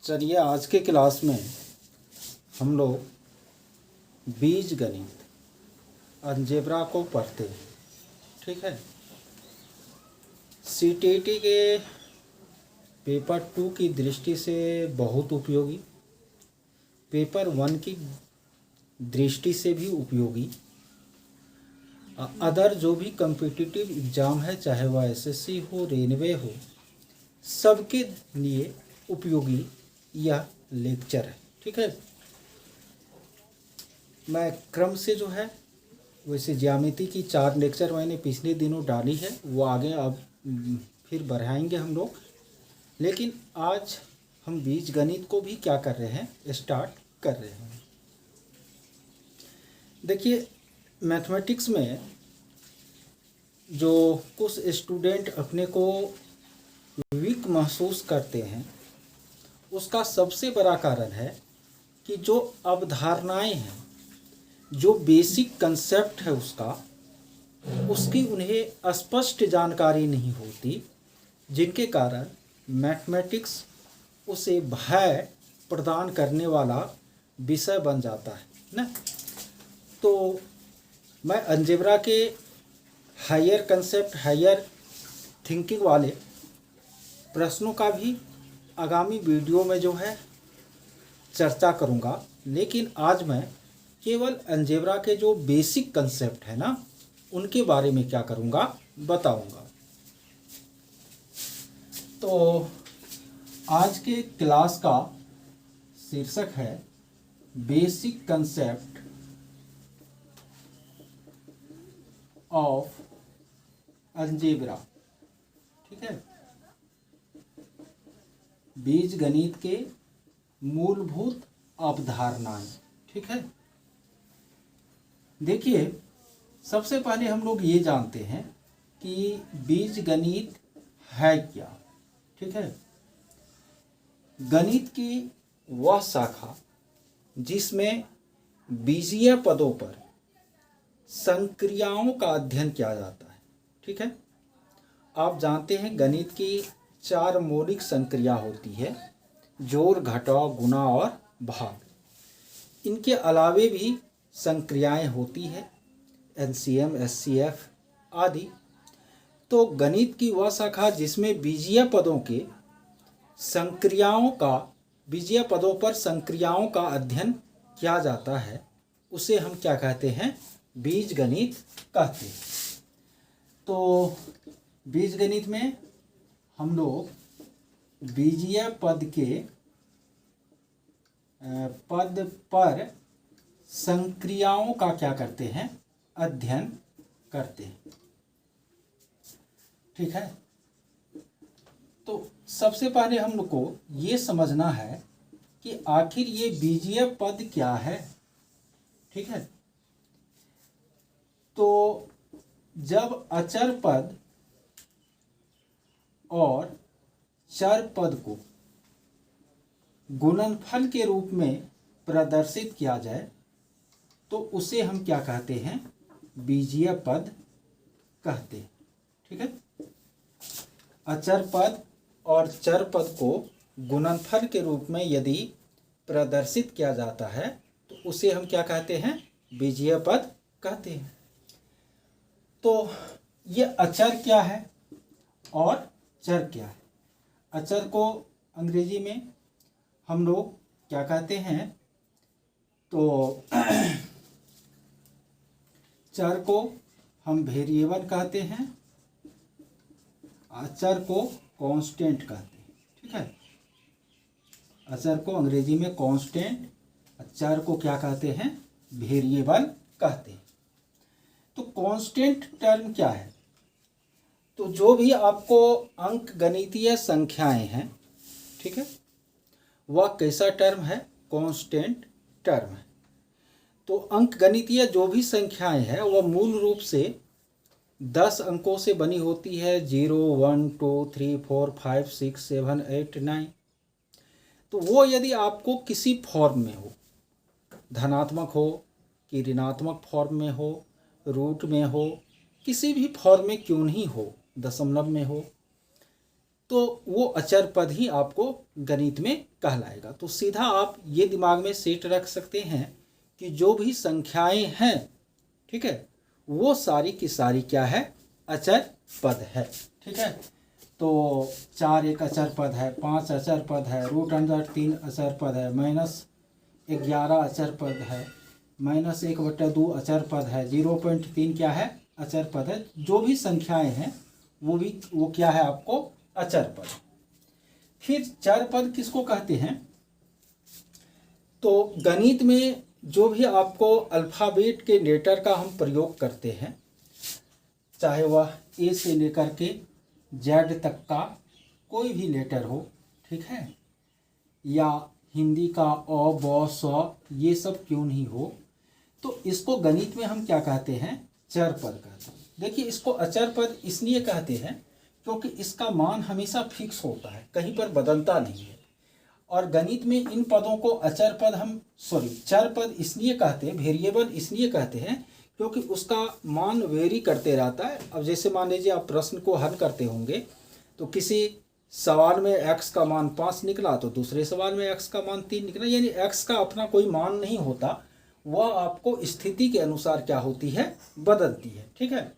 चलिए आज के क्लास में हम लोग बीज गणित अलजेब्रा को पढ़ते हैं। ठीक है। सीटीईटी के पेपर 2 की दृष्टि से बहुत उपयोगी, पेपर 1 की दृष्टि से भी उपयोगी, अदर जो भी कॉम्पिटिटिव एग्ज़ाम है, चाहे वह एसएससी हो, रेलवे हो, सबके लिए उपयोगी यह लेक्चर है। ठीक है। मैं क्रम से जो है वैसे ज्यामिति की 4 लेक्चर मैंने पिछले दिनों डाली है, वो आगे अब फिर बढ़ाएंगे हम लोग। लेकिन आज हम बीज गणित को भी क्या कर रहे हैं, स्टार्ट कर रहे हैं। देखिए, मैथमेटिक्स में जो कुछ स्टूडेंट अपने को वीक महसूस करते हैं, उसका सबसे बड़ा कारण है कि जो अवधारणाएं हैं, जो बेसिक कंसेप्ट है उसकी उन्हें स्पष्ट जानकारी नहीं होती, जिनके कारण मैथमेटिक्स उसे भय प्रदान करने वाला विषय बन जाता है ना। तो मैं अलजेब्रा के हायर कंसेप्ट, हायर थिंकिंग वाले प्रश्नों का भी आगामी वीडियो में जो है चर्चा करूँगा, लेकिन आज मैं केवल अलजेब्रा के जो बेसिक कंसेप्ट है ना, उनके बारे में क्या करूँगा, बताऊँगा। तो आज के क्लास का शीर्षक है बेसिक कंसेप्ट ऑफ अलजेब्रा। ठीक है। बीज गणित के मूलभूत अवधारणाएं। ठीक है। देखिए, सबसे पहले हम लोग ये जानते हैं कि बीज गणित है क्या। ठीक है। गणित की वह शाखा जिसमें बीजीय पदों पर संक्रियाओं का अध्ययन किया जाता है। ठीक है। आप जानते हैं गणित की 4 मौलिक संक्रिया होती है, जोड़, घटाव, गुणा और भाग। इनके अलावे भी संक्रियाएं होती है, एलसीएम, एचसीएफ आदि। तो गणित की वह शाखा जिसमें बीजीय पदों पर संक्रियाओं का अध्ययन किया जाता है, उसे हम क्या कहते हैं, बीज गणित कहते हैं। तो बीज गणित में हम लोग बीजीय पद पर संक्रियाओं का क्या करते हैं, अध्ययन करते हैं। ठीक है। तो सबसे पहले हम लोग को ये समझना है कि आखिर ये बीजीय पद क्या है। ठीक है। तो जब अचर पद और चर पद को गुणनफल के रूप में प्रदर्शित किया जाए तो उसे हम क्या कहते हैं, बीजीय पद कहते हैं। ठीक है। अचर पद और चर पद को गुणनफल के रूप में यदि प्रदर्शित किया जाता है तो उसे हम क्या कहते हैं, बीजीय पद कहते हैं। तो ये अचर क्या है और चर क्या है। अचर को अंग्रेजी में हम लोग क्या कहते हैं, तो चर को हम वेरिएबल कहते हैं, अचर को कांस्टेंट कहते हैं। ठीक है। अचर को अंग्रेजी में कांस्टेंट, चर को क्या कहते हैं, वेरिएबल कहते हैं। तो कांस्टेंट टर्म क्या है, तो जो भी आपको अंक गणितीय संख्याएं हैं, ठीक है, वह कैसा टर्म है, कांस्टेंट टर्म है। तो अंक गणितीय जो भी संख्याएं हैं वह मूल रूप से 10 अंकों से बनी होती है, 0, 1, 2, 3, 4, 5, 6, 7, 8, 9। तो वो यदि आपको किसी फॉर्म में हो, धनात्मक हो कि ऋणात्मक फॉर्म में हो, रूट में हो, किसी भी फॉर्म में क्यों नहीं हो, दशमलव में हो, तो वो अचर पद ही आपको गणित में कहलाएगा। तो सीधा आप ये दिमाग में सेट रख सकते हैं कि जो भी संख्याएं हैं, ठीक है, वो सारी की सारी क्या है, अचर पद है। ठीक है, तो 4 एक अचर पद है, 5 अचर पद है, √3 अचर पद है, -11 अचर पद है, -1/2 अचर पद है, 0.3 क्या है, अचर पद है। जो भी संख्याएं हैं वो क्या है आपको, अचर पद। फिर चर पद किसको कहते हैं? तो गणित में जो भी आपको अल्फ़ाबेट के लेटर का हम प्रयोग करते हैं, चाहे वह ए से लेकर के जेड तक का कोई भी लेटर हो, ठीक है, या हिंदी का अ ब स ये सब क्यों नहीं हो, तो इसको गणित में हम क्या कहते हैं, चर पद कहते हैं। देखिए, इसको अचर पद इसलिए कहते हैं क्योंकि इसका मान हमेशा फिक्स होता है, कहीं पर बदलता नहीं है। और गणित में इन पदों को अचर पद चर पद इसलिए कहते हैं, वेरिएबल इसलिए कहते हैं क्योंकि उसका मान वेरी करते रहता है। अब जैसे मान लीजिए आप प्रश्न को हल करते होंगे, तो किसी सवाल में x का मान 5 निकला, तो दूसरे सवाल में x का मान 3 निकला, यानी x का अपना कोई मान नहीं होता, वह आपको स्थिति के अनुसार क्या होती है, बदलती है। ठीक है,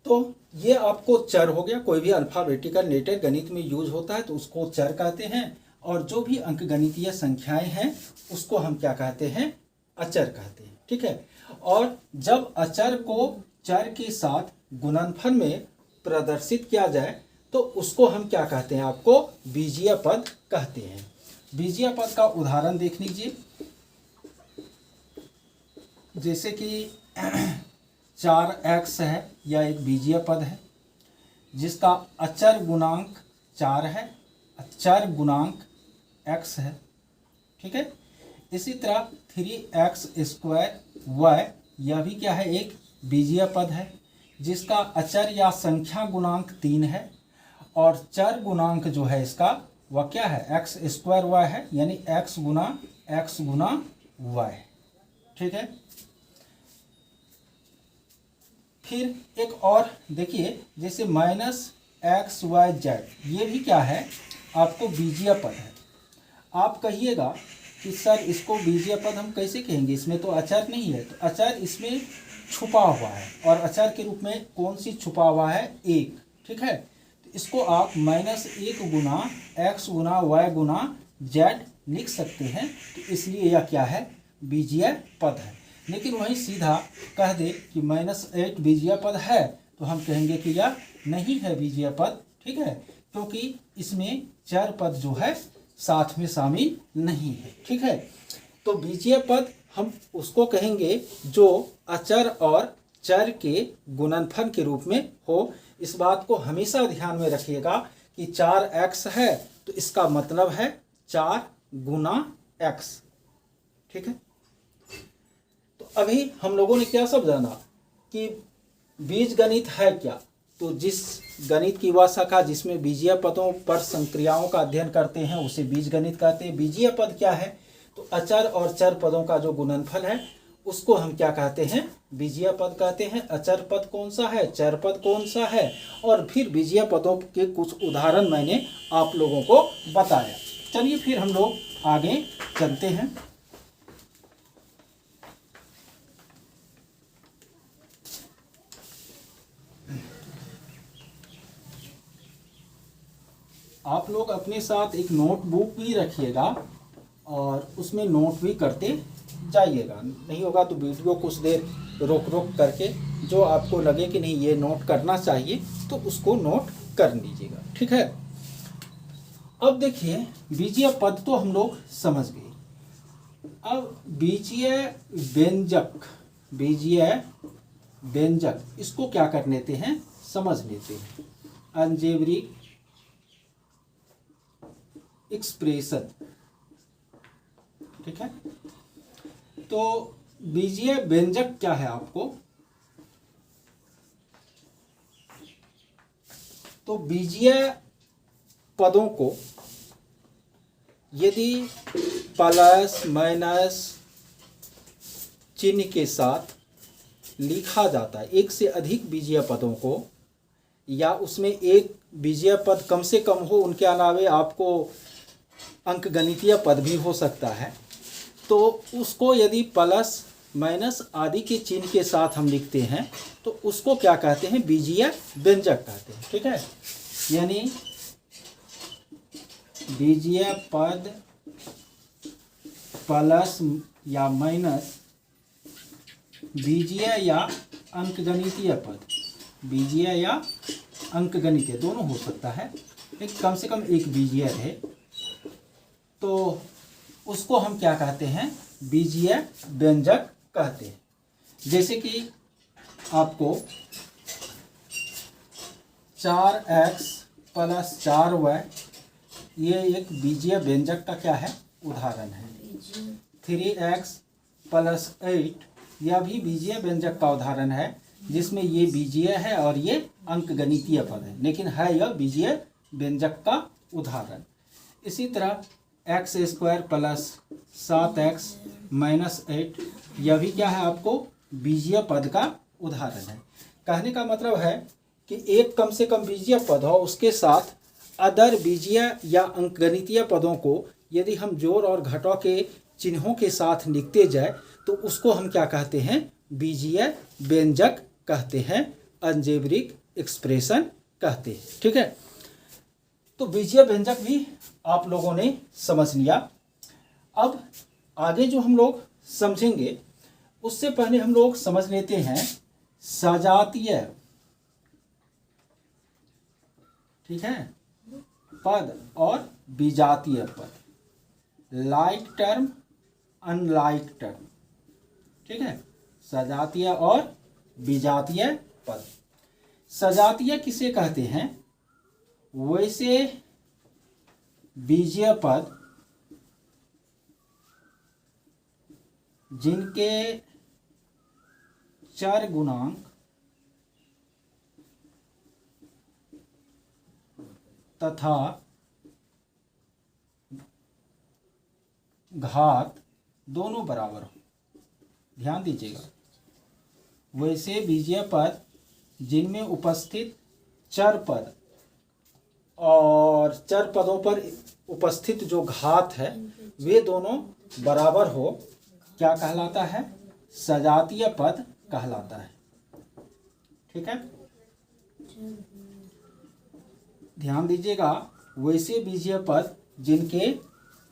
तो ये आपको चर हो गया। कोई भी अल्फ़ाबेटिकल लेटर गणित में यूज होता है तो उसको चर कहते हैं, और जो भी अंकगणितीय संख्याएं हैं उसको हम क्या कहते हैं, अचर कहते हैं। ठीक है, और जब अचर को चर के साथ गुणनफल में प्रदर्शित किया जाए तो उसको हम क्या कहते हैं, आपको बीजीय पद कहते हैं। बीजीय पद का उदाहरण देख लीजिए, जैसे कि 4x है, यह एक बीजीय पद है जिसका अचर गुणांक 4 है, अचर गुणांक x है। ठीक है, इसी तरह 3x²y, यह भी क्या है, एक बीजीय पद है जिसका अचर या संख्या गुणांक 3 है, और चर गुणांक जो है इसका वह क्या है, x² है, यानी x गुना y। ठीक है, फिर एक और देखिए, जैसे -xyz, ये भी क्या है, आपको बीजीय पद है। आप कहिएगा कि सर इसको बीजीय पद हम कैसे कहेंगे, इसमें तो अचर नहीं है। तो अचर इसमें छुपा हुआ है, और अचर के रूप में कौन सी छुपा हुआ है, 1। ठीक है, तो इसको आप -1 गुना x गुना y गुना z लिख सकते हैं, तो इसलिए यह क्या है, बीजीय पद है। लेकिन वहीं सीधा कह दे कि -8 बीजीय पद है, तो हम कहेंगे कि यह नहीं है बीजीय पद। ठीक है, क्योंकि इसमें चर पद जो है साथ में शामिल नहीं है। ठीक है, तो बीजीय पद हम उसको कहेंगे जो अचर और चर के गुणनफल के रूप में हो। इस बात को हमेशा ध्यान में रखिएगा कि 4x है तो इसका मतलब है 4 गुना x। ठीक है, तो अभी हम लोगों ने क्या सब जाना कि बीज गणित है क्या। तो जिस गणित की वह शाखा जिसमें बीजीय पदों पर संक्रियाओं का अध्ययन करते हैं उसे बीज गणित कहते हैं। बीजीय पद क्या है, तो अचर और चर पदों का जो गुणनफल है उसको हम क्या कहते हैं, बीजीय पद कहते हैं। अचर पद कौन सा है, चर पद कौन सा है, और फिर बीजीय पदों के कुछ उदाहरण मैंने आप लोगों को बताया। चलिए फिर हम लोग आगे चलते हैं। आप लोग अपने साथ एक नोटबुक भी रखिएगा और उसमें नोट भी करते जाइएगा। नहीं होगा तो वीडियो कुछ देर रोक करके जो आपको लगे कि नहीं ये नोट करना चाहिए तो उसको नोट कर लीजिएगा। ठीक है, अब देखिए बीजीय पद तो हम लोग समझ गए। अब बीजीय व्यंजक इसको क्या कर लेते हैं, समझ लेते हैं। Algebraic expression. ठीक है, तो बीजीय व्यंजक क्या है आपको, तो बीजीय पदों को यदि प्लस माइनस चिन्ह के साथ लिखा जाता है, एक से अधिक बीजीय पदों को या उसमें एक बीजीय पद कम से कम हो, उनके अलावे आपको अंकगणितीय पद भी हो सकता है, तो उसको यदि प्लस माइनस आदि के चिन्ह के साथ हम लिखते हैं तो उसको क्या कहते हैं, बीजीय व्यंजक कहते हैं। ठीक है, यानी बीजीय पद प्लस या माइनस बीजीय या अंकगणितीय पद, बीजीय या अंकगणितीय दोनों हो सकता है, लेकिन कम से कम एक बीजीय है, तो उसको हम क्या कहते हैं, बीजीय व्यंजक कहते हैं। जैसे कि आपको 4x प्लस 4y ये एक बीजीय व्यंजक का क्या है, उदाहरण है। 3x प्लस 8 यह भी बीजीय व्यंजक का उदाहरण है, जिसमें ये बीजीय है और ये अंकगणितीय पद है, लेकिन है यह बीजीय व्यंजक का उदाहरण। इसी तरह x square plus 7x minus 8 यह भी क्या है, आपको बीजीय पद का उदाहरण है। कहने का मतलब है कि एक कम से कम बीजीय पद हो, उसके साथ अदर बीजीय या अंकगणितीय पदों को यदि हम जोड़ और घटाव के चिन्हों के साथ लिखते जाए तो उसको हम क्या कहते हैं, बीजीय व्यंजक कहते हैं, अलजेब्रिक एक्सप्रेशन कहते हैं। ठीक है, तो बीजीय व्यंजक भी आप लोगों ने समझ लिया। अब आगे जो हम लोग समझेंगे उससे पहले हम लोग समझ लेते हैं सजातीय, ठीक है, पद और विजातीय पद, लाइक टर्म अनलाइक टर्म। ठीक है, सजातीय और विजातीय पद। सजातीय किसे कहते हैं, वैसे बीजीय पद जिनके चर गुणांक तथा घात दोनों बराबर हो। ध्यान दीजिएगा, वैसे बीजीय पद जिनमें उपस्थित चर पद और चर पदों पर उपस्थित जो घात है वे दोनों बराबर हो, क्या कहलाता है, सजातीय पद कहलाता है। ठीक है, ध्यान दीजिएगा, वैसे बीजीय पद जिनके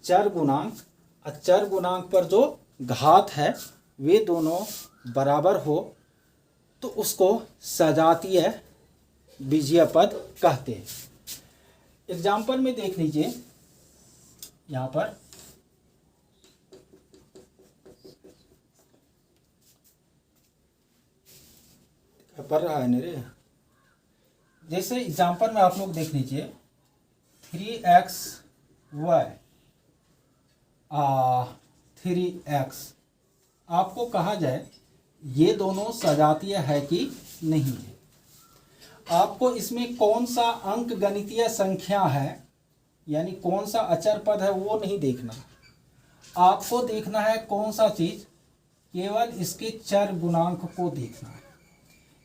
चर गुणांक और चर गुणांक पर जो घात है वे दोनों बराबर हो तो उसको सजातीय बीजीय पद कहते हैं। एग्जाम्पल में देख लीजिए, यहाँ पर पढ़ रहा है मेरे, जैसे एग्जाम्पल में आप लोग देख लीजिए 3xy 3x, आपको कहा जाए ये दोनों सजातीय है कि नहीं है। आपको इसमें कौन सा अंक गणितीय संख्या है, यानी कौन सा अचर पद है वो नहीं देखना, आपको देखना है कौन सा चीज, केवल इसके चर गुणांक को देखना है।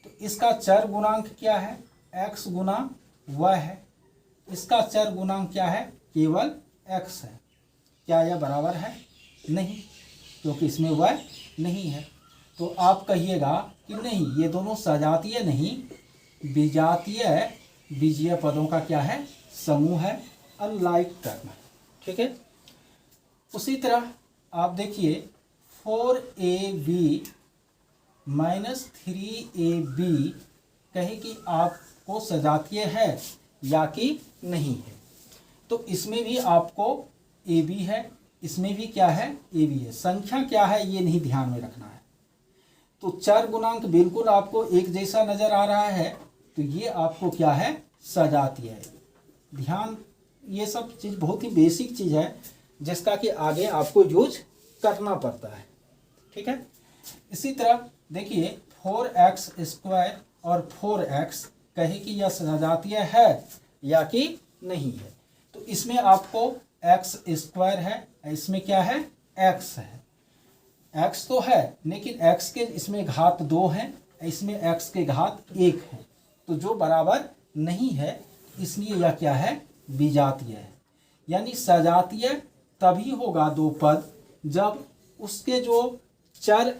तो इसका चर गुणांक क्या है, x गुना y है, इसका चर गुणांक क्या है, केवल x है। क्या यह बराबर है, नहीं, क्योंकि इसमें y नहीं है। तो आप कहिएगा कि नहीं, ये दोनों सजातीय नहीं विजातीय बीजीय पदों का क्या है, समूह है, अनलाइक टर्म है। ठीक है, उसी तरह आप देखिए 4ab माइनस 3ab कहे कि आपको सजातीय है या कि नहीं है। तो इसमें भी आपको ab है, इसमें भी क्या है, ab है, संख्या क्या है ये नहीं ध्यान में रखना है। तो चर गुणांक बिल्कुल आपको एक जैसा नजर आ रहा है तो ये आपको क्या है, सजातीय है। ध्यान, ये सब चीज़ बहुत ही बेसिक चीज़ है जिसका कि आगे आपको यूज करना पड़ता है। ठीक है, इसी तरह देखिए 4x स्क्वायर और 4x कहे कि यह सजातीय है या कि नहीं है। तो इसमें आपको x स्क्वायर है, इसमें क्या है, x है, x तो है लेकिन x के इसमें घात 2 है, इसमें x के घात 1 है, तो जो बराबर नहीं है, इसलिए यह क्या है, विजातीय है। यानी सजातीय तभी होगा दो पद जब उसके जो चर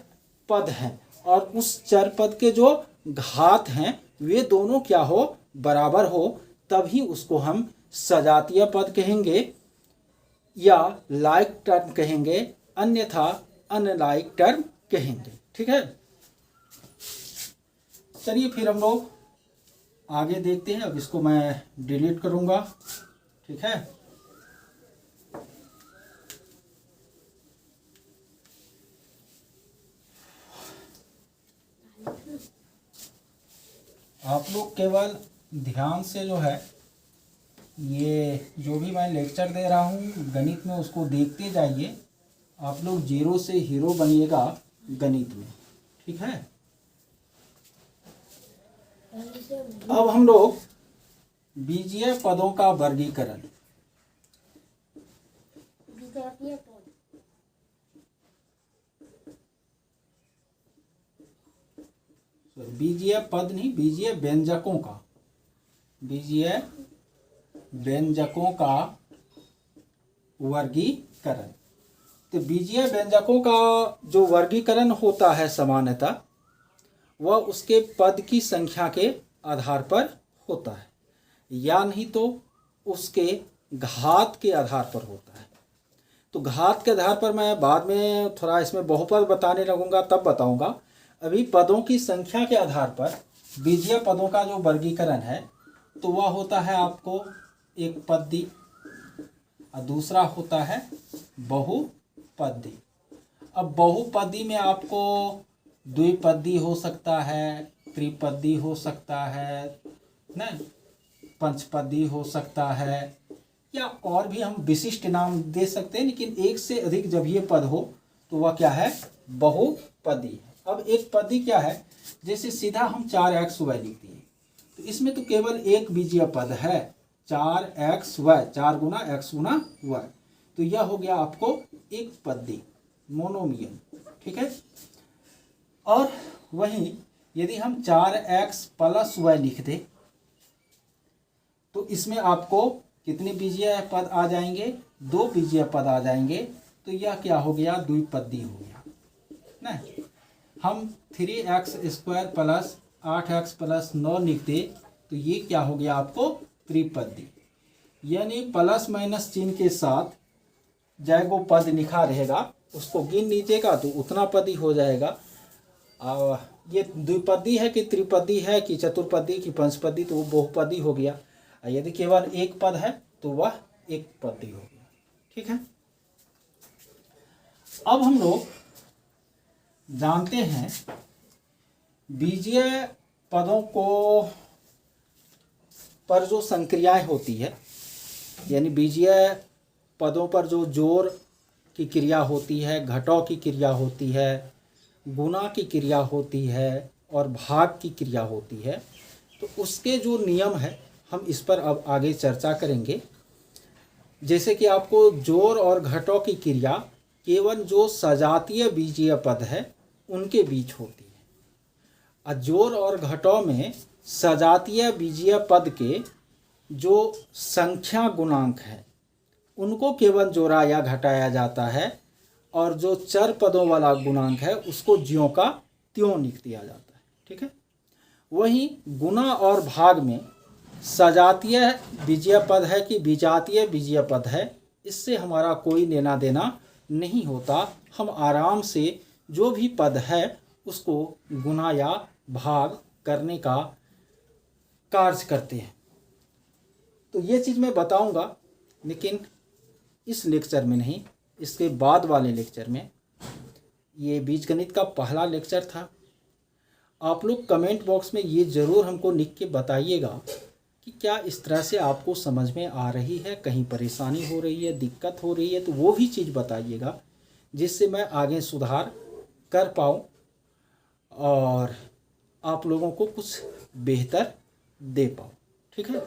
पद हैं और उस चर पद के जो घात हैं वे दोनों क्या हो, बराबर हो, तभी उसको हम सजातीय पद कहेंगे या लाइक टर्म कहेंगे, अन्यथा अनलाइक टर्म कहेंगे। ठीक है, चलिए फिर हम लोग आगे देखते हैं। अब इसको मैं डिलीट करूंगा। ठीक है, आप लोग केवल ध्यान से जो है ये जो भी मैं लेक्चर दे रहा हूँ गणित में उसको देखते जाइए। आप लोग जीरो से हीरो बनिएगा गणित में। ठीक है, अब हम लोग बीजीय पदों का वर्गीकरण, बीजीय पद नहीं, बीजीय व्यंजकों का, बीजीय व्यंजकों का वर्गीकरण। तो बीजीय व्यंजकों का जो वर्गीकरण होता है सामान्यतः वह उसके पद की संख्या के आधार पर होता है या नहीं तो उसके घात के आधार पर होता है। तो घात के आधार पर मैं बाद में थोड़ा इसमें बहुपद बताने लगूंगा, तब बताऊंगा। अभी पदों की संख्या के आधार पर बीजीय पदों का जो वर्गीकरण है तो वह होता है आपको एक पदी और दूसरा होता है बहुपदी। अब बहुपदी में आपको द्विपदी हो सकता है, त्रिपदी हो सकता है, ना पंचपदी हो सकता है, या और भी हम विशिष्ट नाम दे सकते हैं, लेकिन एक से अधिक जब ये पद हो तो वह क्या है, बहुपदी है। अब एक पदी क्या है, जैसे सीधा हम 4xy लिख दिए तो इसमें तो केवल एक बीजीय पद है 4xy, 4 गुना x गुना y, तो यह हो गया आपको एक पदी, मोनोमियल। ठीक है, और वहीं यदि हम 4x प्लस y लिख दें तो इसमें आपको कितने बीजीय पद आ जाएंगे, 2 बीजीय पद आ जाएंगे, तो यह क्या हो गया, द्विपदी हो गया ना। हम 3x² प्लस 8x प्लस 9 लिख दे तो ये क्या हो गया आपको, त्रिपदी। यानी प्लस माइनस चिन्ह के साथ जय वो पद लिखा रहेगा उसको गिन लीजिएगा तो उतना पदी हो जाएगा। ये द्विपदी है कि त्रिपदी है कि चतुर्पदी कि पंचपदी, तो वो बहुपदी हो गया। यदि केवल एक पद है तो वह एक पदी हो गया। ठीक है, अब हम लोग जानते हैं बीजीय पदों को पर जो संक्रियाएं होती है, यानी बीजीय पदों पर जो जोड़ की क्रिया होती है, घटाव की क्रिया होती है, गुणा की क्रिया होती है और भाग की क्रिया होती है, तो उसके जो नियम है हम इस पर अब आगे चर्चा करेंगे। जैसे कि आपको जोड़ और घटाव की क्रिया केवल जो सजातीय बीजीय पद है उनके बीच होती है। जोड़ और घटाव में सजातीय बीजीय पद के जो संख्या गुणांक है उनको केवल जोड़ा या घटाया जाता है और जो चर पदों वाला गुणांक है उसको ज्यों का त्यों लिख दिया जाता है। ठीक है, वहीं गुणा और भाग में सजातीय बीजीय पद है कि विजातीय बीजीय पद है, इससे हमारा कोई लेना देना नहीं होता। हम आराम से जो भी पद है उसको गुणा या भाग करने का कार्य करते हैं। तो ये चीज़ मैं बताऊंगा, लेकिन इस लेक्चर में नहीं, इसके बाद वाले लेक्चर में। ये बीजगणित का पहला लेक्चर था। आप लोग कमेंट बॉक्स में ये ज़रूर हमको लिख के बताइएगा कि क्या इस तरह से आपको समझ में आ रही है, कहीं परेशानी हो रही है, दिक्कत हो रही है, तो वो भी चीज़ बताइएगा जिससे मैं आगे सुधार कर पाऊँ और आप लोगों को कुछ बेहतर दे पाऊँ। ठीक है।